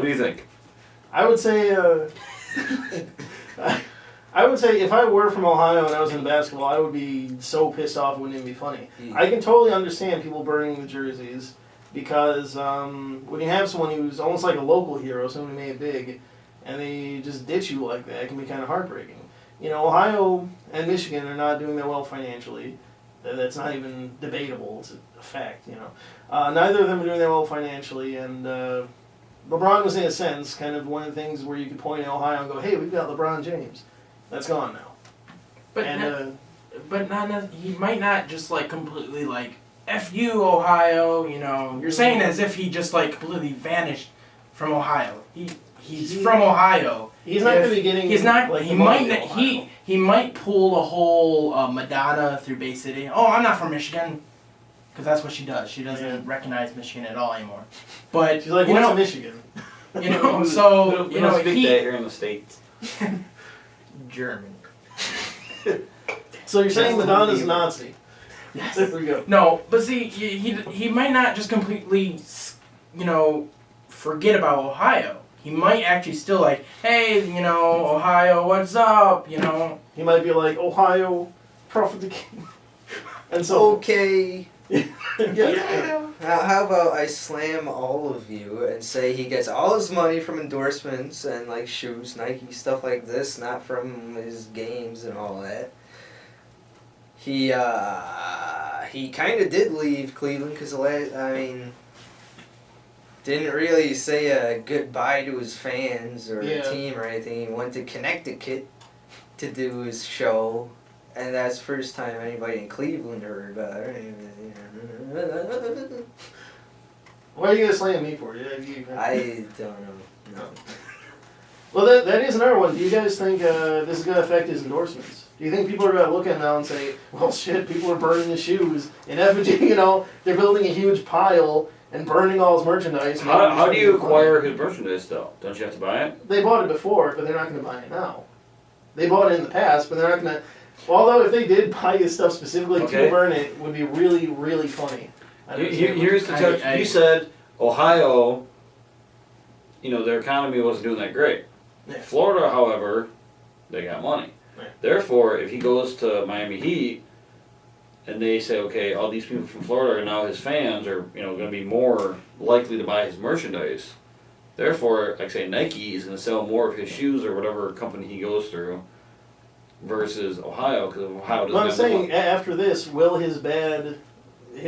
do you think? I would say, I would say if I were from Ohio and I was in basketball, I would be so pissed off it wouldn't even be funny. I can totally understand people burning the jerseys because when you have someone who's almost like a local hero, someone who made it big, and they just ditch you like that, it can be kind of heartbreaking. You know, Ohio and Michigan are not doing that well financially. That's not even debatable. It's a fact, you know. Neither of them are doing that well financially, and LeBron was, in a sense, kind of one of the things where you could point at Ohio and go, hey, we've got LeBron James. That's gone now. But and, he might not just like completely like F you Ohio, you know. You're saying as if he just like completely vanished from Ohio. He's from Ohio. He's not going to be getting. He's not. Like, he might. Not, he might pull a whole Madonna through Bay City. Oh, I'm not from Michigan, because that's what she does. She doesn't recognize Michigan at all anymore. But she's like, you what's know, Michigan? You know, so we you don't know speak that here in the States. German. So you're saying Madonna's a Nazi? Yes. There we go. No, but see, he might not just completely, you know, forget about Ohio. He might actually still like, hey, you know, Ohio, what's up? You know. He might be like, Ohio, Prophet the King. And so okay. yeah. How about I slam all of you and say he gets all his money from endorsements and like shoes, Nike, stuff like this, not from his games and all that. He kind of did leave Cleveland because didn't really say a goodbye to his fans or the team or anything. He went to Connecticut to do his show. And that's the first time anybody in Cleveland heard about it. What are you going to slam me for? I don't know. No. Well, that is another one. Do you guys think this is going to affect his endorsements? Do you think people are going to look at him now and say, well, shit, people are burning his shoes in effigy, you know, they're building a huge pile and burning all his merchandise. How do you acquire his merchandise, though? Don't you have to buy it? They bought it before, but they're not going to buy it now. They bought it in the past, but they're not going to... Although if they did buy his stuff specifically to burn it, would be really, really funny. Here's the touch. You said Ohio, you know, their economy wasn't doing that great. Yeah. Florida, however, they got money. Right. Therefore, if he goes to Miami Heat and they say, okay, all these people from Florida are now his fans, are, you know, going to be more likely to buy his merchandise. Therefore, like say Nike is going to sell more of his shoes or whatever company he goes through versus Ohio, because Ohio doesn't. Well, I'm saying after this, will his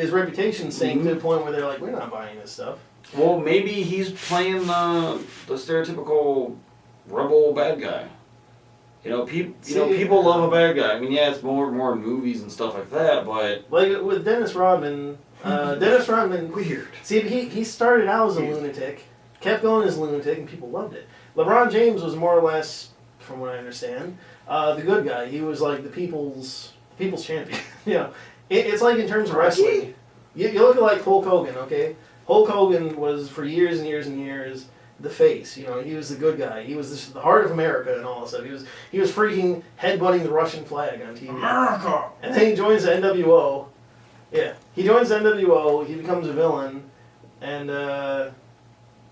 reputation sink to the point where they're like, we're not buying this stuff? Well, maybe he's playing the stereotypical rebel bad guy. You know, people love a bad guy. I mean, yeah, it's more in movies and stuff like that, but like with Dennis Rodman. Dennis Rodman, weird. See, he started out as a lunatic, kept going as a lunatic, and people loved it. LeBron James was more or less, from what I understand, the good guy. He was like the people's champion. You know, it's like in terms of wrestling. You look at like Hulk Hogan, okay? Hulk Hogan was for years and years and years the face. You know, he was the good guy. He was the heart of America and all that stuff. He was freaking headbutting the Russian flag on TV. America. And then he joins the NWO. Yeah, he joins the NWO. He becomes a villain, and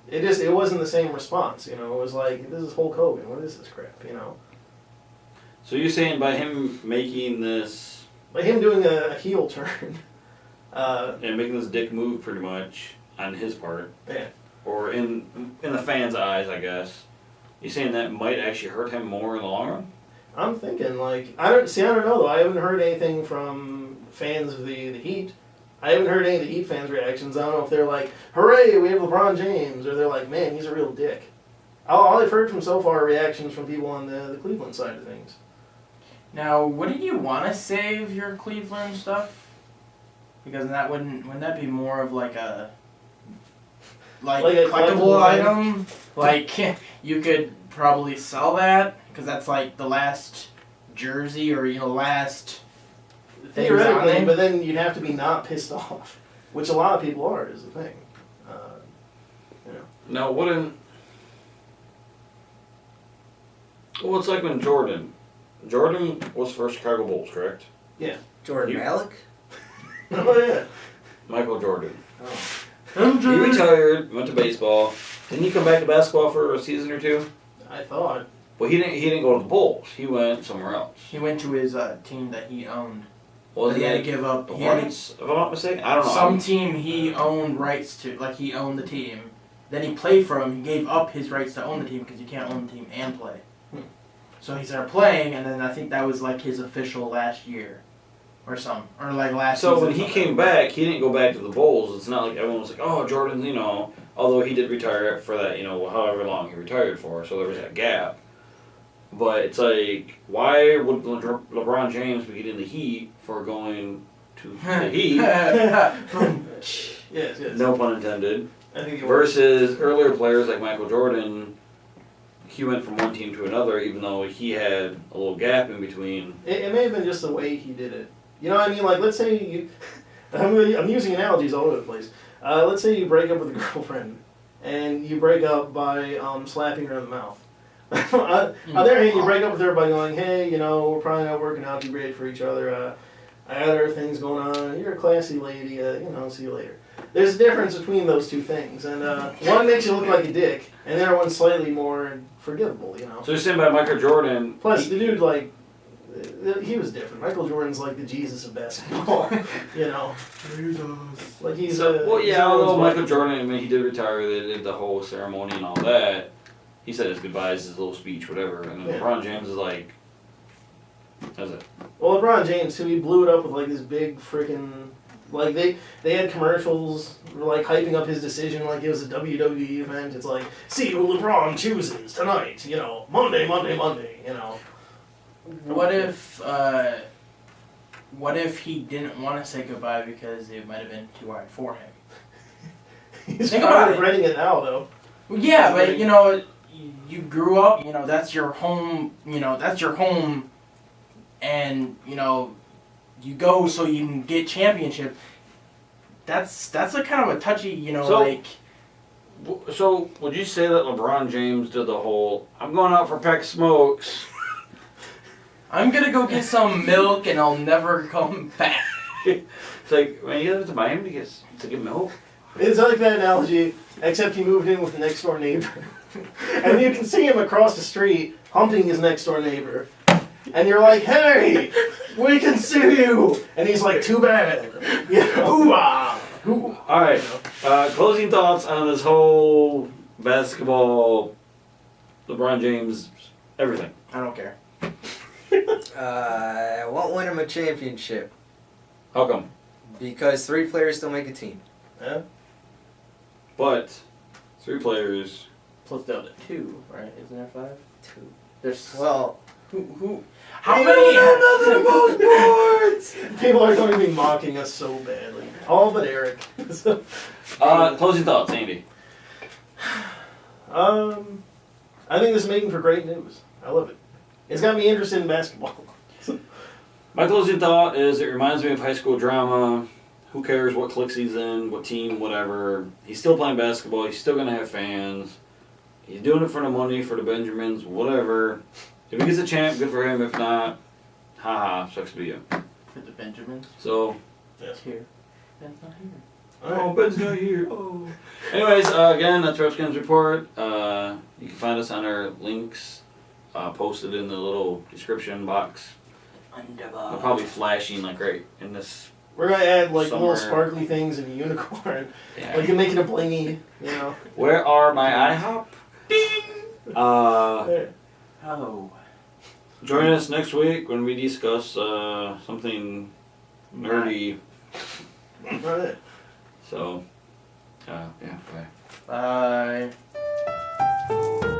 it wasn't the same response. You know, it was like, this is Hulk Hogan. What is this crap? You know. So you're saying by him making this... By him doing a heel turn. and making this dick move pretty much on his part. Yeah. Or in the fans' eyes, I guess. You saying that might actually hurt him more in the long run? I'm thinking, like... I don't know, though. I haven't heard anything from fans of the Heat. I haven't heard any of the Heat fans' reactions. I don't know if they're like, hooray, we have LeBron James. Or they're like, man, he's a real dick. All I've heard from so far are reactions from people on the Cleveland side of things. Now, wouldn't you want to save your Cleveland stuff? Because that wouldn't that be more of like a collectible item? Like you could probably sell that because that's like the last jersey or last. Theoretically, but then you'd have to be not pissed off, which a lot of people are. Is the thing. Now, well, it's like when Jordan was for Chicago Bulls, correct? Yeah. Jordan Malik? Oh, yeah. Michael Jordan. Oh. He retired, went to baseball, Didn't he come back to basketball for a season or two? I thought. Well, he didn't go to the Bulls. He went somewhere else. He went to his team that he owned. Was But he had to give up. the He had to, Hornets, if I'm not mistaken? I don't know. some team he owned rights to, like he owned the team. Then he played for him. He gave up his rights to own the team because you can't own the team and play. So he started playing, and then I think that was like his official last year, or like last. So season when he something. came back, he didn't go back to the Bulls. It's not like everyone was like, "Oh, Jordan," you know. Although he did retire for that, you know, however long he retired for, so there was that gap. But it's like, why would LeBron James be getting the heat for going to the Heat? Yes. No pun intended. I think it was. Versus earlier players like Michael Jordan, he went from one team to another, even though he had a little gap in between. It may have been just the way he did it. You know what I mean? Like, let's say you... I'm using analogies all over the place. Let's say you break up with a girlfriend, and you break up by slapping her in the mouth. On the other hand, you break up with her by going, hey, you know, we're probably not working out too great for each other. I got other things going on. You're a classy lady. You know, see you later. There's a difference between those two things. And one makes you look like a dick, and the other one's slightly more forgivable, you know. So you're saying by Michael Jordan... Plus, the dude, like... He was different. Michael Jordan's like the Jesus of basketball, you know. Jesus. Like he's well, he's yeah, always although like- Michael Jordan, I mean, he did retire, they did the whole ceremony and all that. He said his goodbyes, his little speech, whatever. And then Yeah. LeBron James is like, that's it. Well, LeBron James too. He blew it up with like this big freaking like they had commercials like hyping up his decision like it was a WWE event. It's like, see who LeBron chooses tonight. You know, Monday. You know. What if he didn't want to say goodbye because it might have been too hard for him? He's Think probably about it. regretting it now though. Well, yeah, but you know, you grew up. You know, that's your home. You know, that's your home, and you know, you go so you can get championship. That's a kind of a touchy. You know, So- like. So, would you say that LeBron James did the whole, I'm going out for Peck Smokes? I'm gonna go get some milk and I'll never come back. It's like, man, you have to Miami to get milk? It's like that analogy, except he moved in with the next door neighbor, and you can see him across the street humping his next door neighbor. And you're like, hey, we can sue you! And he's like, too bad. You know? Ooh-ah. Ooh. Alright, closing thoughts on this whole basketball, LeBron James, everything. I don't care. I won't win him a championship How come? because 3 players don't make a team. Yeah. But, 3 players. Plus the other 2, right? Isn't there 5? 2. There's Well, who? How many? People are going to be mocking us so badly. All but Eric. So, Closing thoughts, Andy. I think this is making for great news. I love it. It's got me interested in basketball. My closing thought is it reminds me of high school drama. Who cares what cliques he's in, what team, whatever. He's still playing basketball. He's still going to have fans. He's doing it for the money, for the Benjamins, whatever. If he gets a champ, good for him. If not, haha, sucks to be you. For the Benjamins. So, It's here. Ben's not here. oh, Ben's not here. Oh. Anyways, again, that's Rapscallions Report. You can find us on our links posted in the little description box. They're probably flashing like right in this. We're going to add like Somewhere. little sparkly things and a unicorn. Yeah. Like you make it a blingy, you know. Where are my IHOP? Ding! There. Oh. Join us next week when we discuss something nerdy. Right. So, yeah, bye. Bye.